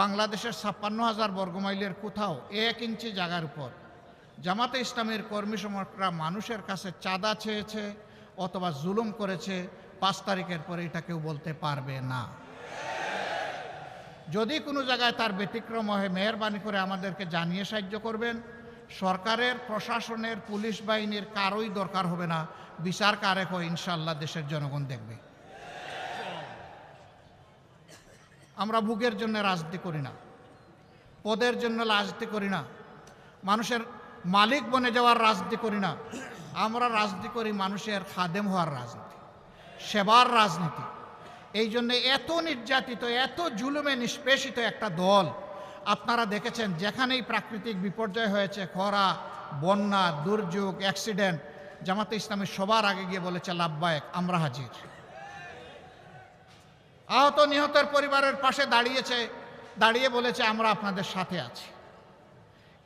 বাংলাদেশের ৫৬,০০০ বর্গমাইলের কোথাও ১ ইঞ্চি জায়গার উপর জামাতে ইসলামের কর্মী সমর্থকরা মানুষের কাছে চাঁদা চেয়েছে অথবা জুলুম করেছে ৫ তারিখের পরে এটা কেউ বলতে পারবে না। যদি কোনো জায়গায় তার ব্যতিক্রম হয় মেহেরবানি করে আমাদেরকে জানিয়ে সাহায্য করবেন। সরকারের, প্রশাসনের, পুলিশ বাহিনীর কারোই দরকার হবে না, বিচার কারে হয় ইনশাআল্লাহ দেশের জনগণ দেখবে। আমরা ভোগের জন্য রাজনীতি করি না, পদের জন্য রাজনীতি করি না, মানুষের মালিক বনে যাওয়ার রাজনীতি করি না। আমরা রাজনীতি করি মানুষের খাদেম হওয়ার রাজনীতি, সেবার রাজনীতি। এই জন্য এত নির্যাতিত, এত জুলুমে নিষ্পেষিত একটা দল আপনারা দেখেছেন, যেখানেই প্রাকৃতিক বিপর্যয় হয়েছে, খরা, বন্যা, দুর্যোগ, অ্যাক্সিডেন্ট, জামাতে ইসলামী সবার আগে গিয়ে বলেছে লাব্বায়েক, আমরা হাজির। আহত নিহতের পরিবারের পাশে দাঁড়িয়ে বলেছে আমরা আপনাদের সাথে আছি।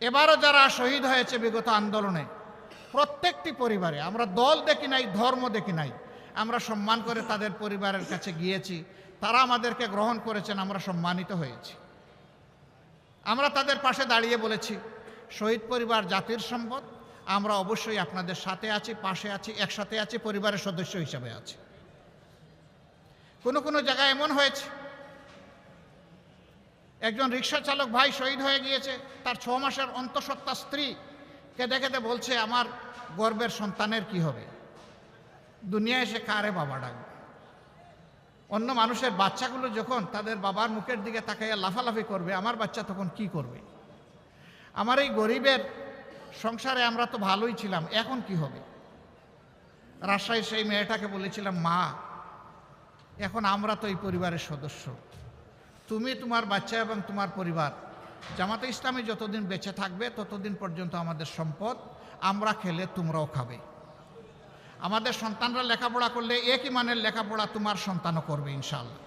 এবারও যারা শহীদ হয়েছে বিগত আন্দোলনে, প্রত্যেকটি পরিবারে আমরা দল দেখি নাই, ধর্ম দেখি নাই, আমরা সম্মান করে তাদের পরিবারের কাছে গিয়েছি, তারা আমাদেরকে গ্রহণ করেছেন, আমরা সম্মানিত হয়েছি। আমরা তাদের পাশে দাঁড়িয়ে বলেছি শহীদ পরিবার জাতির সম্পদ, আমরা অবশ্যই আপনাদের সাথে আছি, পাশে আছি, একসাথে আছি, পরিবারের সদস্য হিসেবে আছি। কোনো জায়গায় এমন হয়েছে একজন রিক্সা চালক ভাই শহীদ হয়ে গিয়েছে, তার ৬ মাসের অন্তঃসত্ত্বা স্ত্রী কেঁদে কেঁদে বলছে আমার গর্বের সন্তানের কি হবে, দুনিয়ায় এসে কারে বাবা ডাকবে। অন্য মানুষের বাচ্চাগুলো যখন তাদের বাবার মুখের দিকে তাকাইয়া লাফালাফি করবে, আমার বাচ্চা তখন কি করবে? আমার এই গরিবের সংসারে আমরা তো ভালোই ছিলাম, এখন কি হবে? রাজশাহীর সেই মেয়েটাকে বলেছিলাম, মা এখন আমরা তো এই পরিবারের সদস্য, তুমি, তোমার বাচ্চা এবং তোমার পরিবার, জামাতে ইসলামী যতদিন বেঁচে থাকবে ততদিন পর্যন্ত আমাদের সম্পদ, আমরা খেলে তোমরাও খাবে। আমাদের সন্তানরা লেখাপড়া করলে একই মানের লেখাপড়া তোমার সন্তানও করবে ইনশাআল্লাহ।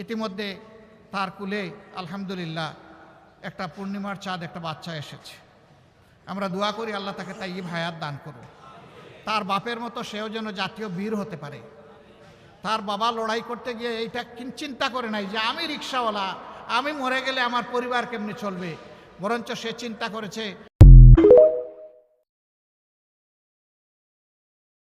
ইতিমধ্যে তার কুলে আলহামদুলিল্লাহ একটা পূর্ণিমার চাঁদ, একটা বাচ্চা এসেছে। আমরা দোয়া করি আল্লাহ তাকে তাইয়্যিব হায়াত দান করুন। তার বাপের মতো সেও যেন জাতীয় বীর হতে পারে। তার বাবা লড়াই করতে গিয়ে এইটা চিন্তা করে নাই যে আমি রিক্সাওয়ালা, আমি মরে গেলে আমার পরিবার কেমনি চলবে, বরঞ্চ সে চিন্তা করেছে